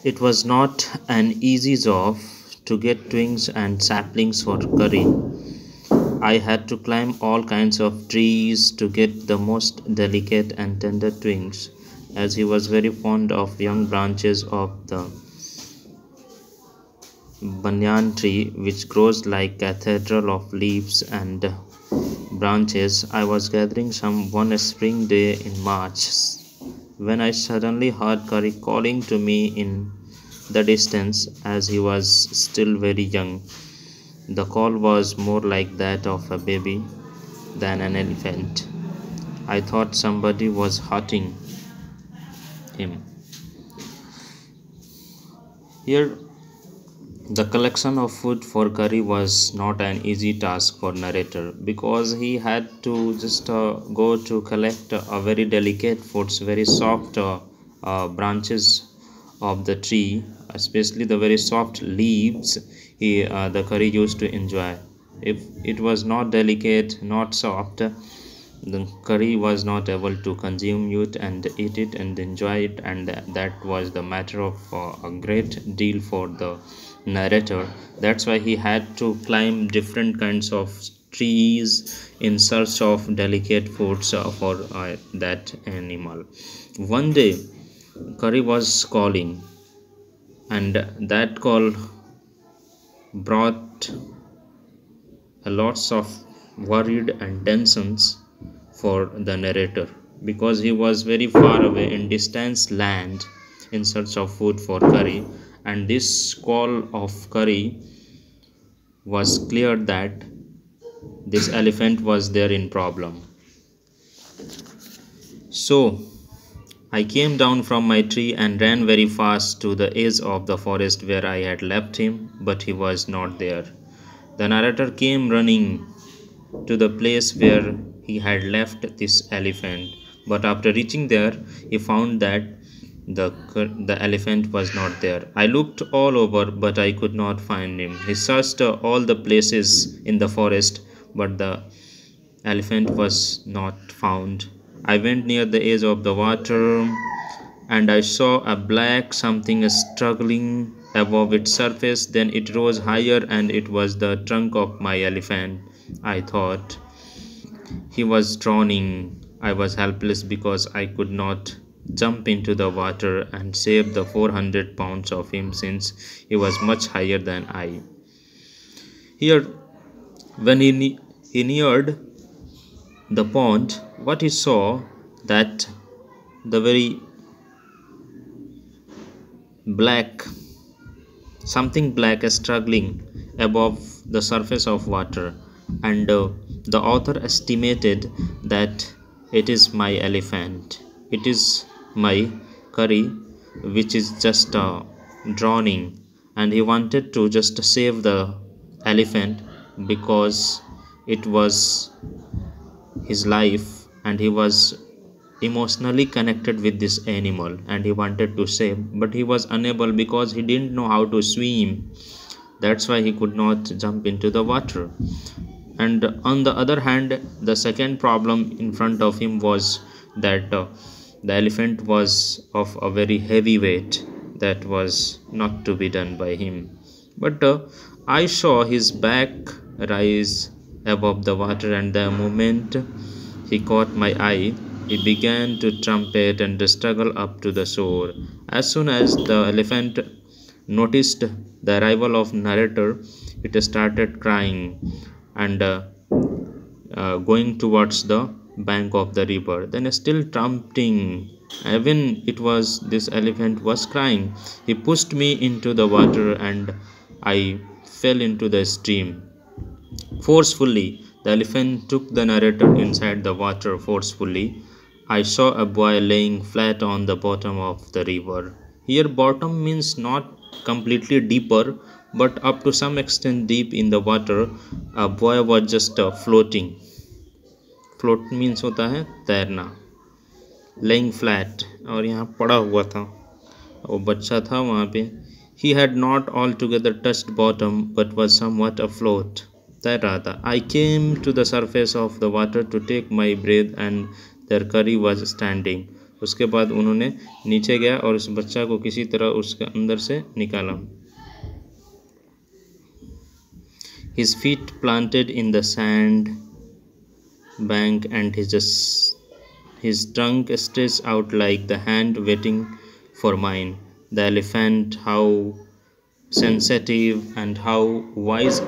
It was not an easy job to get twigs and saplings for curry. I had to climb all kinds of trees to get the most delicate and tender twigs, as he was very fond of young branches of the banyan tree, which grows like cathedral of leaves and branches. I was gathering some one spring day in March when I suddenly heard Curry calling to me in the distance as he was still very young. The call was more like that of a baby than an elephant. I thought somebody was hurting him. Here, the collection of food for Curry was not an easy task for narrator because he had to just go to collect very delicate foods, very soft branches of the tree, especially the very soft leaves the curry used to enjoy. If it was not delicate, not soft, the curry was not able to consume it and eat it and enjoy it, and that was the matter of a great deal for the narrator. That's why he had to climb different kinds of trees in search of delicate foods for that animal. One day curry was calling, and that call brought a lots of worried and tensions for the narrator because he was very far away in distant land in search of food for curry, and this call of curry was clear that this elephant was there in problem. So I came down from my tree and ran very fast to the edge of the forest where I had left him, but he was not there. The narrator came running to the place where he had left this elephant, but after reaching there, he found that the elephant was not there. I looked all over, but I could not find him. He searched all the places in the forest, but the elephant was not found. I went near the edge of the water and I saw a black something struggling above its surface. Then it rose higher and it was the trunk of my elephant. I thought he was drowning. I was helpless because I could not jump into the water and save the 400 pounds of him since he was much higher than I. Here, when he neared the pond, what he saw that the very black something black is struggling above the surface of water, and the author estimated that it is my elephant, it is my curry, which is just drowning, and he wanted to just save the elephant because it was his life and he was emotionally connected with this animal and he wanted to save, but he was unable because he didn't know how to swim. That's why he could not jump into the water. And on the other hand, the second problem in front of him was that the elephant was of a very heavy weight that was not to be done by him. But I saw his back rise above the water, and the moment he caught my eye, he began to trumpet and struggle up to the shore. As soon as the elephant noticed the arrival of narrator, it started crying and going towards the bank of the river. Then still trumpeting, even it was this elephant was crying, he pushed me into the water and I fell into the stream. Forcefully, the elephant took the narrator inside the water forcefully. I saw a boy laying flat on the bottom of the river. Here, bottom means not completely deeper, but up to some extent deep in the water. A boy was just floating. Float means होता है तैरना. Laying flat, और यहाँ पड़ा हुआ था. वो बच्चा था वहाँ पे. He had not altogether touched bottom, but was somewhat afloat. तैर रहा था. I came to the surface of the water to take my breath, and their curry was standing. उसके बाद उन्होंने नीचे गया और उस बच्चा को किसी तरह उसके अंदर से निकाला. His feet planted in the sand bank and his trunk stretched out like the hand waiting for mine. The elephant, how sensitive and how wise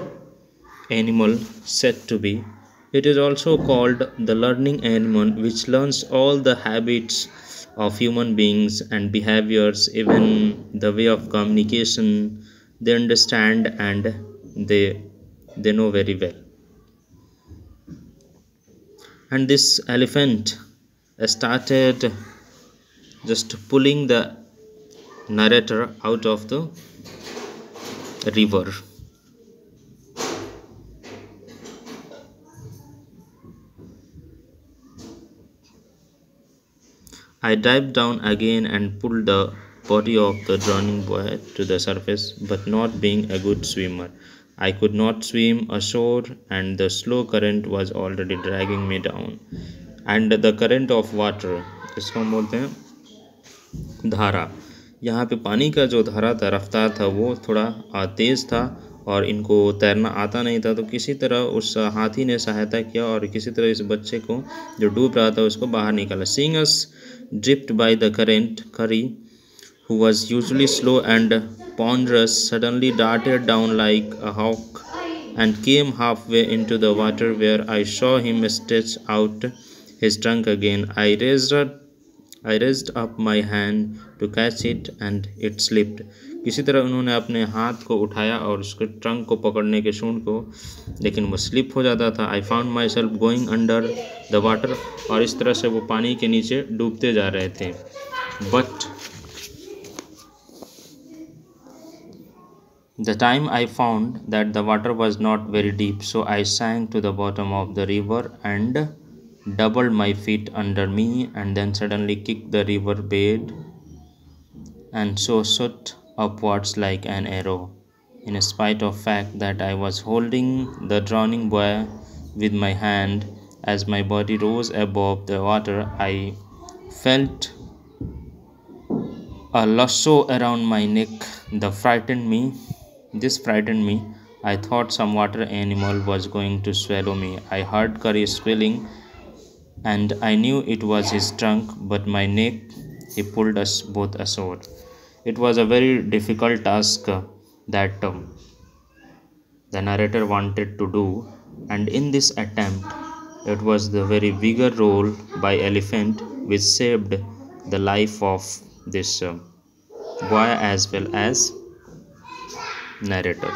animal said to be. It is also called the learning animal, which learns all the habits of human beings and behaviors, even the way of communication. They understand and they know very well. And this elephant started just pulling the narrator out of the river. I dived down again and pulled the body of the drowning boy to the surface, but not being a good swimmer, I could not swim ashore, and the slow current was already dragging me down. And the current of water, इसको हम बोलते हैं धारा. यहाँ पे पानी का जो धारा था, रफ्तार था, वो थोड़ा तेज़ था और इनको तैरना आता नहीं था. तो किसी तरह उस हाथी ने सहायता किया और किसी तरह इस बच्चे को जो डूब रहा था उसको बाहर निकाला. Seeing us drift by the current, Curry, who was usually slow and ponderous, suddenly darted down like a hawk and came halfway into the water, where I saw him stretch out his trunk again. I raised up my hand to catch it and it slipped. किसी तरह उन्होंने अपने हाथ को उठाया और उसके trunk को पकड़ने के सूंड को, लेकिन वो स्लिप हो जाता था. I found my self going under the water, और इस तरह से वो पानी के नीचे डूबते जा रहे थे. But the time I found that the water was not very deep, so I sank to the bottom of the river and doubled my feet under me, and then suddenly kicked the river bed and so shot upwards like an arrow. In spite of fact that I was holding the drowning boy with my hand, as my body rose above the water, I felt a lasso around my neck. This frightened me. I thought some water animal was going to swallow me. I heard Curry squealing, and I knew it was his trunk, but my neck. He pulled us both ashore. It was a very difficult task that the narrator wanted to do, and in this attempt, it was the very bigger role by elephant which saved the life of this boy as well as narrator.